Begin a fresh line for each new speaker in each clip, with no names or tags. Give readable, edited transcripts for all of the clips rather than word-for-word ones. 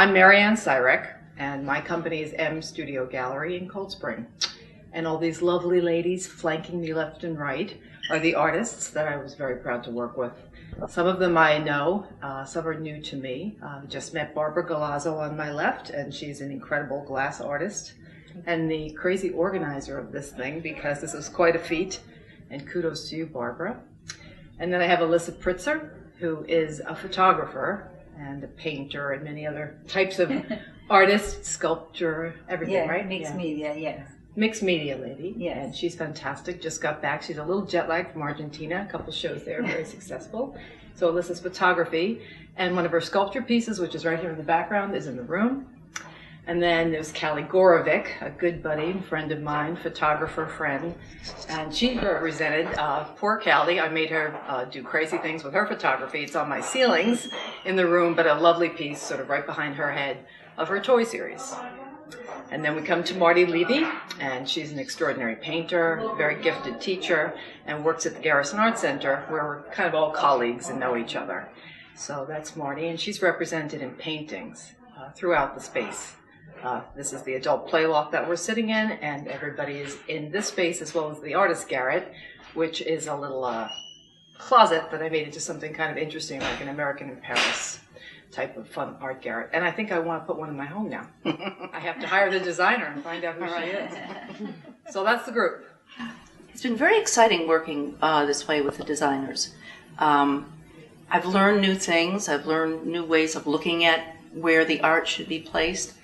I'm Marianne Cyrek, and my company is M Studio Gallery in Cold Spring. And all these lovely ladies flanking me left and right are the artists that I was very proud to work with. Some of them I know, some are new to me. Just met Barbara Galazzo on my left, and she's an incredible glass artist and the crazy organizer of this thing, because this is quite a feat, and kudos to you, Barbara. And then I have Alyssa Pritzer, who is a photographer and a painter and many other types of artist, sculptor, everything, right?
Mixed media, yes.
Mixed media lady,
yes.
And she's fantastic. Just got back. She's a little jet lagged from Argentina. A couple shows there, very successful. So Alyssa's photography, and one of her sculpture pieces, which is right here in the background, is in the room. And then there's Callie Gorovic, a good buddy, friend of mine, photographer friend, and she represented poor Callie. I made her do crazy things with her photography. It's on my ceilings in the room, but a lovely piece sort of right behind her head of her toy series. And then we come to Marty Levy, and she's an extraordinary painter, very gifted teacher, and works at the Garrison Art Center, where we're kind of all colleagues and know each other. So that's Marty, and she's represented in paintings throughout the space. This is the Adult Play Loft that we're sitting in, and everybody is in this space, as well as the Artist Garret, which is a little closet that I made into something kind of interesting, like an American in Paris type of fun art garret. And I think I want to put one in my home now. I have to hire the designer and find out who she is. So that's the group.
It's been very exciting working this way with the designers. I've learned new things. I've learned new ways of looking at where the art should be placed.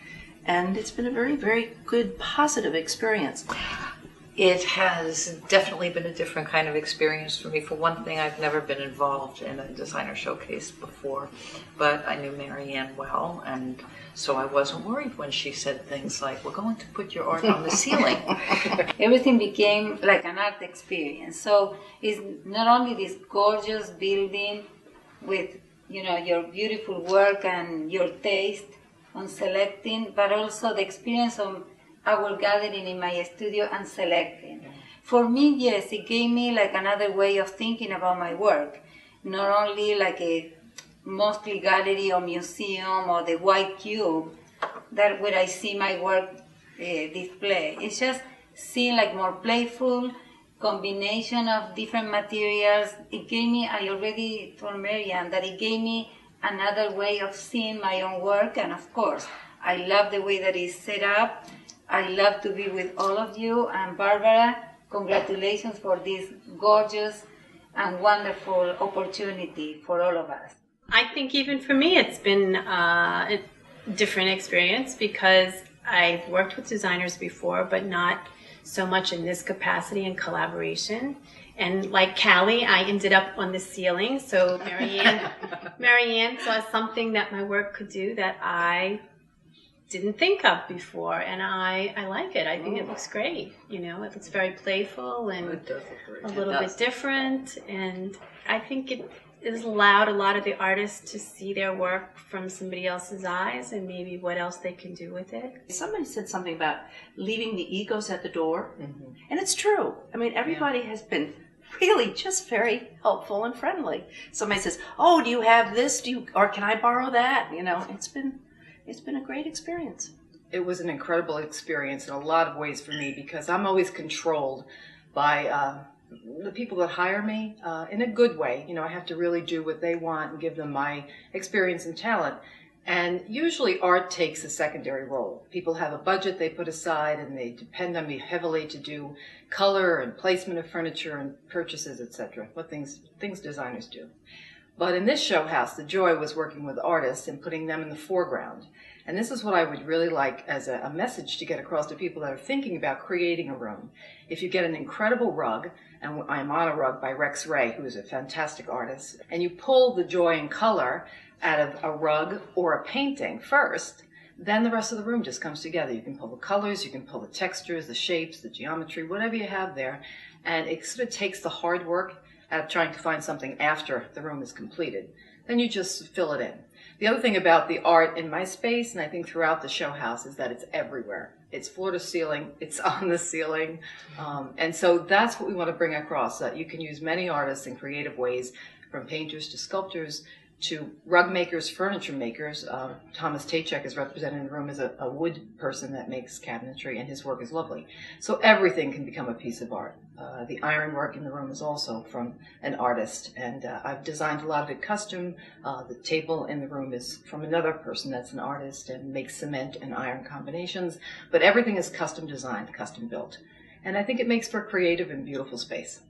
And it's been a very, very good, positive experience.
It has definitely been a different kind of experience for me. For one thing, I've never been involved in a designer showcase before, but I knew Marianne well, and so I wasn't worried when she said things like, "We're going to put your art on the ceiling."
Everything became like an art experience. So it's not only this gorgeous building with, you know, your beautiful work and your taste on selecting, but also the experience of our gathering in my studio and selecting. For me, yes, it gave me like another way of thinking about my work. Not only like a mostly gallery or museum or the white cube that where I see my work display. It's just seeing like more playful combination of different materials. It gave me, I already told Marianne that it gave me another way of seeing my own work, and of course, I love the way that it's set up. I love to be with all of you, and Barbara, congratulations for this gorgeous and wonderful opportunity for all of us.
I think even for me it's been a different experience, because I've worked with designers before, but not so much in this capacity and collaboration. And like Callie, I ended up on the ceiling, so Marianne saw something that my work could do that I didn't think of before, and I like it. I think it looks great. You know, it looks very playful and a little bit different, and I think it has allowed a lot of the artists to see their work from somebody else's eyes and maybe what else they can do with it.
Somebody said something about leaving the egos at the door, and it's true. I mean, everybody has been really just very helpful and friendly. Somebody says, "Oh, do you have this? Or can I borrow that?" You know, it's been a great experience.
It was an incredible experience in a lot of ways for me, because I'm always controlled by the people that hire me in a good way. You know, I have to really do what they want and give them my experience and talent. And usually art takes a secondary role. People have a budget they put aside, and they depend on me heavily to do color and placement of furniture and purchases, etc. What things designers do. But in this show house, the joy was working with artists and putting them in the foreground. And this is what I would really like as a message to get across to people that are thinking about creating a room. If you get an incredible rug, and I'm on a rug by Rex Ray, who is a fantastic artist, and you pull the joy and color out of a rug or a painting first, then the rest of the room just comes together. You can pull the colors, you can pull the textures, the shapes, the geometry, whatever you have there, and it sort of takes the hard work out of trying to find something after the room is completed. Then you just fill it in. The other thing about the art in my space, and I think throughout the show house, is that it's everywhere. It's floor to ceiling, it's on the ceiling, and so that's what we want to bring across, that you can use many artists in creative ways, from painters to sculptors, to rug makers, furniture makers. Thomas Tachek is represented in the room as a wood person that makes cabinetry, and his work is lovely. So everything can become a piece of art. The ironwork in the room is also from an artist, and I've designed a lot of it custom. The table in the room is from another person that's an artist and makes cement and iron combinations, but everything is custom designed, custom built. And I think it makes for a creative and beautiful space.